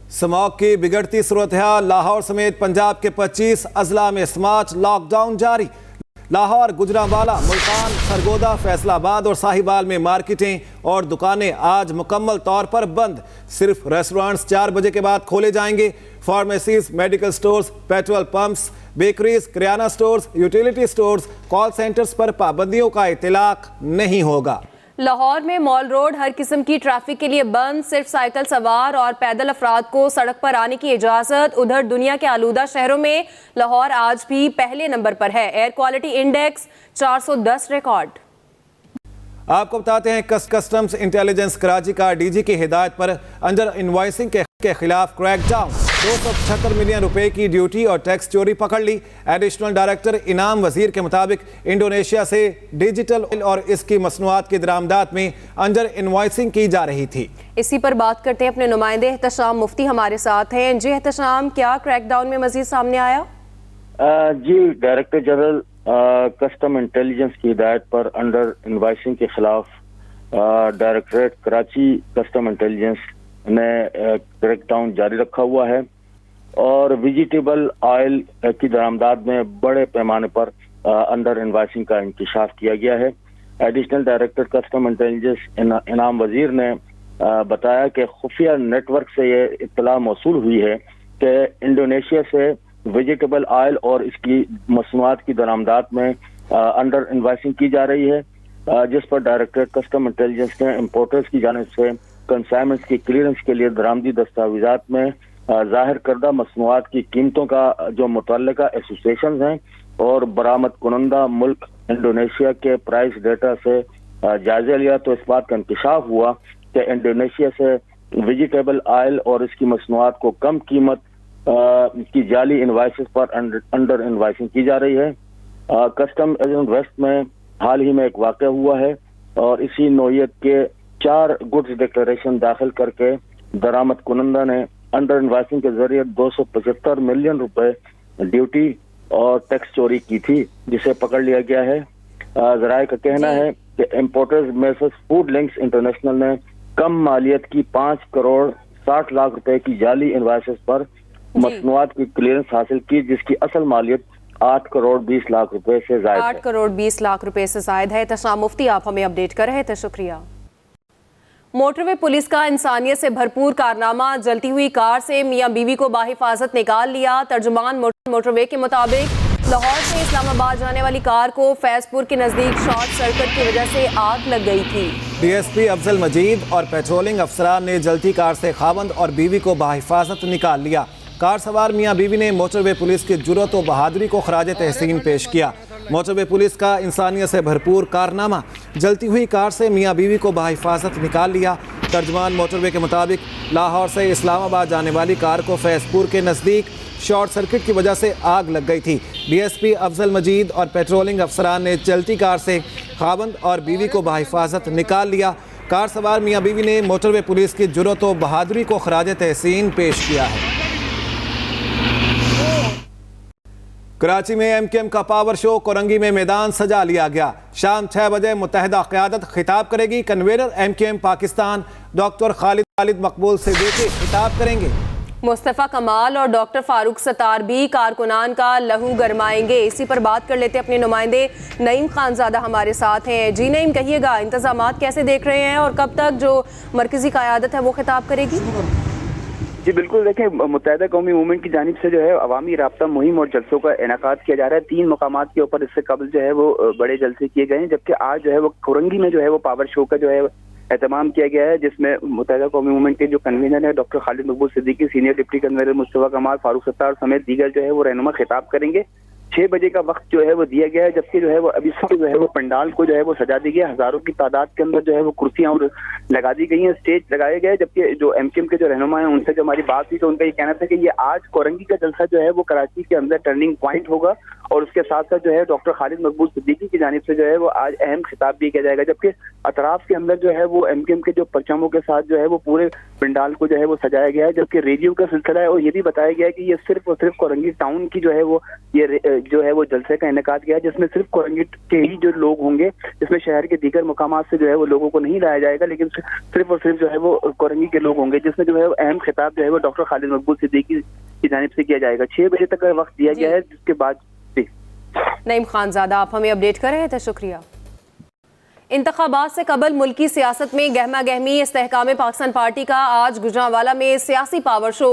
Smog की बिगड़ती सूरत-ए-हाल, लाहौर समेत पंजाब के 25 अजला में स्मार्ट लॉकडाउन जारी। लाहौर, गुजरांवाला, मुल्तान, सरगोदा, फैसलाबाद और साहिबाल में मार्केटें और दुकानें आज मुकम्मल तौर पर बंद। सिर्फ रेस्टोरेंट्स 4 बजे के बाद खोले जाएंगे। Pharmacies, medical stores, petrol pumps, bakeries, किराना stores, utility stores, call centres पर पाबंदियों का इतलाक नहीं होगा। लाहौर में मॉल रोड हर किस्म की ट्रैफिक के लिए बंद। सिर्फ साइकिल सवार और पैदल अफराद को सड़क पर आने की इजाज़त। उधर दुनिया के आलूदा शहरों में लाहौर आज भी पहले नंबर पर है। Air quality index 410 record. आपको बताते हैं कस्टम्स इंटेलिजेंस कराची का डीजी की हिदायत पर अंडर इनवॉइसिंग के खिलाफ क्रैकडाउन। 275 मिलियन रुपए की ड्यूटी और टैक्स चोरी पकड़ ली। एडिशनल डायरेक्टर इनाम वजीर के मुताबिक इंडोनेशिया से डिजिटल और इसकी मसनूआत की दरामदात में अंडर इनवॉइसिंग की जा रही थी। इसी पर बात करते हैं अपने नुमाइंदे एहतशाम मुफ्ती हमारे साथ हैं। जी एहतशाम, क्या क्रैकडाउन में मजीद सामने आया? जी, डायरेक्टर जनरल कस्टम इंटेलिजेंस की हिदायत पर अंडर इनवॉइसिंग के खिलाफ डायरेक्टरेट कराची कस्टम इंटेलिजेंस ने क्रैकडाउन जारी रखा हुआ है और वेजिटेबल ऑयल की दरामदात में बड़े पैमाने पर अंडर इनवॉइसिंग का इंकशाफ किया गया है। एडिशनल डायरेक्टर कस्टम इंटेलिजेंस इनाम वजीर ने बताया कि खुफिया नेटवर्क से ये इत्तला मौसूल हुई है कि इंडोनेशिया से वेजिटेबल ऑयल और इसकी मसनूआत की दरामदात में अंडर इनवॉइसिंग की जा रही है, जिस पर डायरेक्टरेट कस्टम इंटेलिजेंस ने इम्पोर्टर्स की जानिब से कंसाइनमेंट्स की क्लियरेंस के लिए दरामदी दस्तावेजात में जाहिर करदा मसनूआत की कीमतों का जो मुतल्लिका एसोसिएशन हैं और बरामद कुनंदा मुल्क इंडोनेशिया के प्राइस डेटा से जायजा लिया, तो इस बात का इंकशाफ हुआ कि इंडोनेशिया से वेजिटेबल ऑयल और इसकी मसनूआत को कम कीमत की जाली इनवाइसेस पर अंडर इनवाइसिंग की जा रही है। कस्टम एजेंट वेस्ट में हाल ही में एक वाक़या हुआ है और इसी नौयत के 4 गुड्स डिक्लेरेशन दाखिल करके दरामद कुनंदा ने अंडर इनवाइसिंग के जरिए 275 मिलियन रुपए ड्यूटी और टैक्स चोरी की थी, जिसे पकड़ लिया गया है। जराए का कहना है कि importers messrs food links international ने कम मालियत की 5 करोड़ 60 लाख रुपए की जाली इनवाइसेस पर मसनूआत की क्लियरेंस हासिल की, जिसकी असल मालियत 8 करोड़ 20 लाख रुपए से ज़ायद है। 8 करोड़ 20 लाख रुपए से ज़ायद है। तशाम मुफ्ती, आप हमें अपडेट कर रहे थे, शुक्रिया। मोटरवे पुलिस का इंसानियत से भरपूर कारनामा। जलती हुई कार से मियां बीवी को बाहिफाजत निकाल लिया। तर्जुमान मोटरवे के मुताबिक लाहौर से इस्लामाबाद जाने वाली कार को फैजपुर के नजदीक शॉर्ट सर्किट की वजह से आग लग गई थी। डीएसपी अफजल मजीद और पेट्रोलिंग अफसरान ने जलती कार से खावंद और बीवी को बाहिफाजत निकाल लिया। कार सवार मियां बीवी ने मोटरवे पुलिस की जुर्रत और बहादुरी को खराज तहसीन पेश किया। मोटरवे पुलिस का इंसानियत से भरपूर कारनामा। जलती हुई कार से मियां बीवी को बाहिफाजत निकाल लिया। तर्जमान मोटरवे के मुताबिक लाहौर से इस्लामाबाद जाने वाली कार को फैजपुर के नज़दीक शॉर्ट सर्किट की वजह से आग लग गई थी। डीएसपी अफजल मजीद और पेट्रोलिंग अफसरान ने चलती कार से खावंद और बीवी को बाहिफाजत निकाल लिया। कार सवार मियां बीवी ने मोटरवे पुलिस की जुर्रत और बहादुरी को खराज तहसीन पेश किया है। कराची में एमकेएम का पावर शो, कोरंगी में मैदान सजा लिया गया। शाम 6 बजे मुत्तहिदा क़यादत खिताब करेगी। Convener MQM Pakistan doctor Khalid Maqbool Siddiqui खिताब करेंगे। मुस्तफ़ा कमाल और डॉक्टर फारूक सत्तार भी कारकुनान का लहू गरमाएंगे। इसी पर बात कर लेते अपने नुमाइंदे नईम खानज़ादा हमारे साथ हैं। जी नईम, कहिएगा इंतजामात कैसे देख रहे हैं और कब तक जो मरकज़ी क़यादत है वो खिताब करेगी? जी बिल्कुल, देखें, मुत्तहिदा कौमी मूवमेंट की जानिब से जो है अवामी राब्ता मुहिम और जलसों का इनेकाद किया जा रहा है। 3 मकामात के ऊपर इससे कबल जो है वो बड़े जलसे किए गए हैं, जबकि आज जो है वो कोरंगी में जो है वो पावर शो का जो है एहतमाम किया गया है, जिसमें मुत्तहिदा कौमी मूवमेंट के जो कन्वीनर है doctor Khalid Maqbool Siddiqui, senior deputy convener Mustafa कमाल, फारूक सत्तार समेत दीगर जो है वो रहनुमा खिताब करेंगे। 6 बजे का वक्त जो है वो दिया गया है, जबकि जो है वो अभी से जो है वो पंडाल को जो है वो सजा दी गई है। हजारों की तादाद के अंदर जो है वो कुर्सियां और लगा दी गई हैं, स्टेज लगाए गए। जबकि जो एमकेएम के जो रहनुमा हैं उनसे जो हमारी बात हुई तो उनका ये कहना था कि ये आज कोरंगी का जलसा जो है वो कराची के अंदर टर्निंग पॉइंट होगा اور اس کے ساتھ ساتھ جو ہے ڈاکٹر خالد مقبول صدیقی کی جانب سے جو ہے وہ آج اہم خطاب بھی کیا جائے گا، جبکہ اطراف کے اندر جو ہے وہ ایم کیو ایم کے جو پرچموں کے ساتھ جو ہے وہ پورے پنڈال کو جو ہے وہ سجایا گیا ہے، جبکہ ریڈیو کا سلسلہ ہے اور یہ بھی بتایا گیا ہے کہ یہ صرف اور صرف کورنگی ٹاؤن کی جو ہے وہ یہ جو ہے وہ جلسے کا انعقاد کیا ہے، جس میں صرف کورنگی کے ہی جو لوگ ہوں گے، جس میں شہر کے دیگر مقامات سے جو ہے وہ لوگوں کو نہیں لایا جائے گا، لیکن صرف اور صرف جو ہے وہ کورنگی کے لوگ ہوں گے، جس میں جو ہے اہم خطاب جو ہے وہ ڈاکٹر خالد مقبول صدیقی کی جانب سے کیا جائے گا۔ 6 بجے تک کا وقت دیا گیا ہے، جس کے بعد نعیم خان زادہ آپ ہمیں اپڈیٹ کر رہے تھے، شکریہ۔ انتخابات سے قبل ملکی سیاست میں گہما گہمی، استحکام پاکستان پارٹی کا آج گجرانوالہ میں سیاسی پاور شو،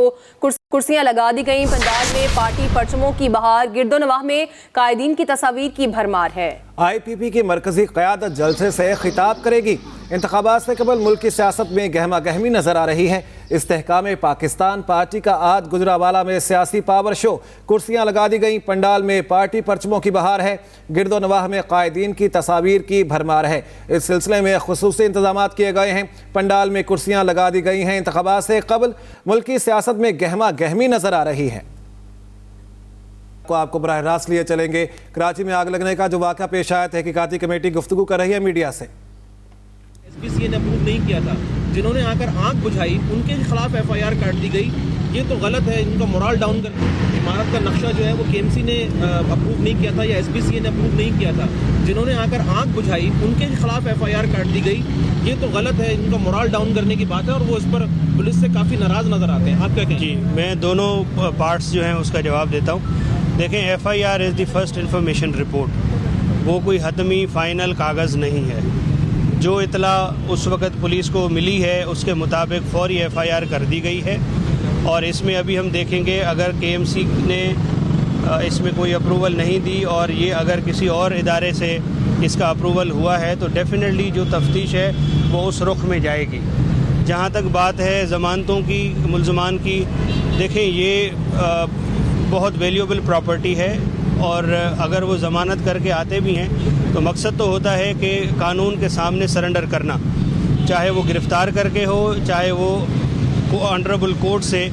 کرسیاں لگا دی گئیں، پنڈال میں پارٹی پرچموں کی بہار، گرد و نواح میں قائدین کی تصاویر کی بھرمار ہے۔ آئی پی پی کی مرکزی قیادت جلسے سے خطاب کرے گی۔ انتخابات سے قبل ملک کی سیاست میں گہما گہمی نظر آ رہی ہے۔ استحکام پاکستان پارٹی کا آج گجرانوالہ میں سیاسی پاور شو، کرسیاں لگا دی گئیں، پنڈال میں پارٹی پرچموں کی بہار ہے، گرد و نواح میں قائدین کی تصاویر کی بھرمار ہے۔ اس سلسلے میں خصوصی انتظامات کیے گئے ہیں، پنڈال میں کرسیاں لگا دی گئی ہیں۔ انتخابات سے قبل ملکی سیاست میں گہما گہمی نظر آ رہی ہے۔ آپ کو براہ راست لیے چلیں گے کراچی میں آگ لگنے کا جو واقعہ پیش آیا، تحقیقاتی کمیٹی گفتگو کر رہی ہے میڈیا سے۔ ایس پی سی اے نے اپروو نہیں کیا تھا، جنہوں نے آ کر آنکھ بجھائی ان کے خلاف ایف آئی آر کاٹ دی گئی، یہ تو غلط ہے، ان کا مورال ڈاؤن کر عمارت کا نقشہ جو ہے وہ کے ایم سی نے اپروو نہیں کیا تھا یا ایس پی سی اے نے اپروو نہیں کیا تھا، جنہوں نے آ کر آنکھ بجھائی ان کے خلاف ایف آئی آر کاٹ دی گئی، یہ تو غلط ہے، ان کا مورال ڈاؤن کرنے کی بات ہے اور وہ اس پر پولیس سے کافی ناراض نظر آتے ہیں۔ آپ کیا کہیں؟ جی میں دونوں پارٹس جو ہیں اس کا جواب دیتا ہوں۔ دیکھیں، F I R is the first information report, وہ کوئی حتمی فائنل کاغذ نہیں ہے۔ جو اطلاع اس وقت پولیس کو ملی ہے اس کے مطابق فوری ایف آئی آر کر دی گئی ہے، اور اس میں ابھی ہم دیکھیں گے اگر کے ایم سی نے اس میں کوئی اپروول نہیں دی اور یہ اگر کسی اور ادارے سے اس کا اپروول ہوا ہے تو ڈیفینیٹلی جو تفتیش ہے وہ اس رخ میں جائے گی۔ جہاں تک بات ہے ضمانتوں کی، ملزمان کی، دیکھیں یہ بہت ویلیوبل پراپرٹی ہے، اور اگر وہ ضمانت کر کے آتے بھی ہیں تو مقصد تو ہوتا ہے کہ قانون کے سامنے سرنڈر کرنا، چاہے وہ گرفتار کر کے ہو، چاہے وہ آنریبل کورٹ سے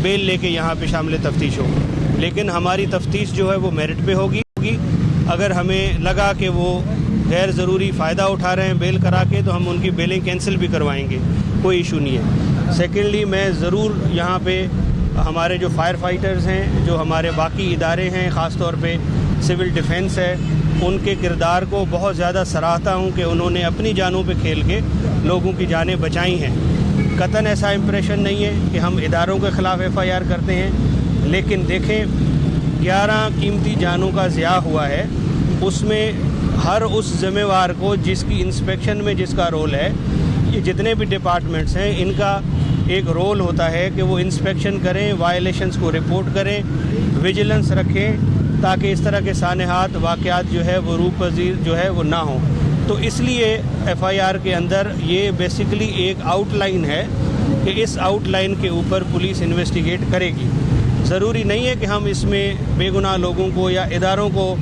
بیل لے کے یہاں پہ شامل تفتیش ہو، لیکن ہماری تفتیش جو ہے وہ میرٹ پہ ہوگی۔ اگر ہمیں لگا کہ وہ غیر ضروری فائدہ اٹھا رہے ہیں بیل کرا کے تو ہم ان کی بیلیں کینسل بھی کروائیں گے، کوئی ایشو نہیں ہے۔ سیکنڈلی میں ضرور یہاں پہ ہمارے جو فائر فائٹرز ہیں، جو ہمارے باقی ادارے ہیں، خاص طور پہ سول ڈیفنس ہے، ان کے کردار کو بہت زیادہ سراہتا ہوں کہ انہوں نے اپنی جانوں پہ کھیل کے لوگوں کی جانیں بچائی ہیں۔ قطعاً ایسا امپریشن نہیں ہے کہ ہم اداروں کے خلاف ایف آئی آر کرتے ہیں، لیکن دیکھیں 11 قیمتی جانوں کا ضیاع ہوا ہے، اس میں ہر اس ذمہ وار کو جس کی انسپیکشن میں جس کا رول ہے، یہ جتنے بھی ڈپارٹمنٹس ہیں ان کا ایک رول ہوتا ہے کہ وہ انسپیکشن کریں، وائلیشنز کو رپورٹ کریں، ویجیلنس رکھیں، تاکہ اس طرح کے سانحات، واقعات جو ہے وہ روح پذیر جو ہے وہ نہ ہوں۔ تو اس لیے ایف آئی آر کے اندر یہ بیسیکلی ایک آؤٹ لائن ہے کہ اس آؤٹ لائن کے اوپر پولیس انویسٹیگیٹ کرے گی۔ ضروری نہیں ہے کہ ہم اس میں بے گناہ لوگوں کو یا اداروں کو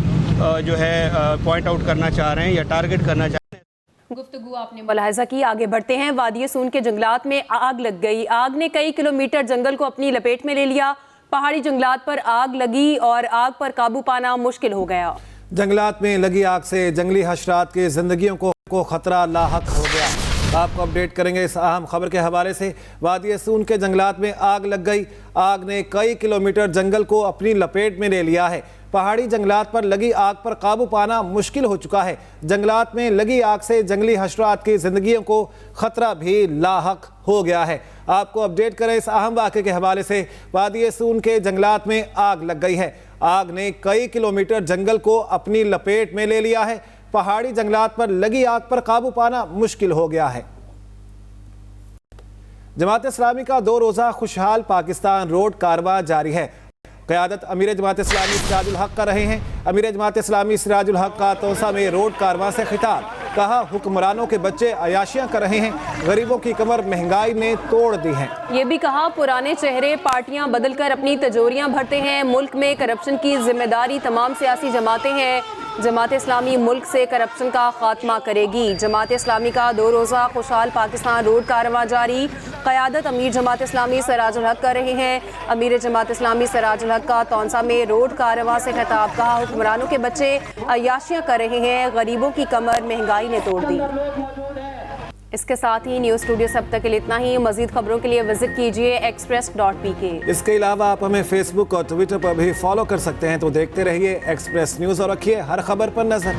جو ہے پوائنٹ آؤٹ کرنا چاہ رہے ہیں یا ٹارگٹ کرنا چاہ رہے ہیں۔ گفتگو آپ نے ملاحظہ کی، آگے بڑھتے ہیں۔ وادی سون کے جنگلات میں آگ لگ گئی، آگ نے کئی کلومیٹر جنگل کو اپنی لپیٹ میں لے لیا۔ پہاڑی جنگلات پر آگ لگی اور آگ پر قابو پانا مشکل ہو گیا۔ جنگلات میں لگی آگ سے جنگلی حشرات کی زندگیوں کو خطرہ لاحق ہو گیا۔ آپ کو اپڈیٹ کریں گے اس اہم خبر کے حوالے سے۔ وادی سون کے جنگلات میں آگ لگ گئی، آگ نے کئی کلومیٹر جنگل کو اپنی لپیٹ میں لے لیا ہے۔ پہاڑی جنگلات پر لگی آگ پر قابو پانا مشکل ہو چکا ہے۔ جنگلات میں لگی آگ سے جنگلی حشرات کی زندگیوں کو خطرہ بھی لاحق ہو گیا ہے۔ آپ کو اپڈیٹ کریں اس اہم واقعے کے حوالے سے۔ وادی سون کے جنگلات میں آگ لگ گئی ہے، آگ نے کئی کلومیٹر جنگل کو اپنی لپیٹ میں لے لیا ہے۔ پہاڑی جنگلات پر لگی آگ پر قابو پانا مشکل ہو گیا ہے۔ جماعت اسلامی کا 2 روزہ خوشحال پاکستان روڈ کارواں جاری ہے۔ قیادت امیر جماعت اسلامی سراج الحق کر رہے ہیں۔ امیر جماعت اسلامی سراج الحق کا توسا میں روڈ کارواں سے خطاب، کہا حکمرانوں کے بچے عیاشیاں کر رہے ہیں، غریبوں کی کمر مہنگائی نے توڑ دی ہے۔ یہ بھی کہا پرانے چہرے پارٹیاں بدل کر اپنی تجوریاں بھرتے ہیں، ملک میں کرپشن کی ذمہ داری تمام سیاسی جماعتیں ہیں، जमात इस्लामी मुल्क से करप्शन का खात्मा करेगी। जमात इस्लामी का 2 रोज़ा खुशहाल पाकिस्तान रोड कारवां जारी। क़यादत अमीर जमात इस्लामी सिराजुल हक कर रहे हैं। अमीर जमात इस्लामी सिराजुल हक का तौंसा में रोड कारवां से खिताब कहा, हुक्मरानों के बच्चे अय्याशियाँ कर रहे हैं, गरीबों की कमर महंगाई ने तोड़ दी। इसके साथ ही न्यूज़ स्टूडियो से अब तक के लिए इतना ही। मज़ीद खबरों के लिए विजिट कीजिए express.pk। इसके अलावा आप हमें फेसबुक और ट्विटर पर भी फॉलो कर सकते हैं। तो देखते रहिए एक्सप्रेस न्यूज़ और रखिए हर खबर पर नजर।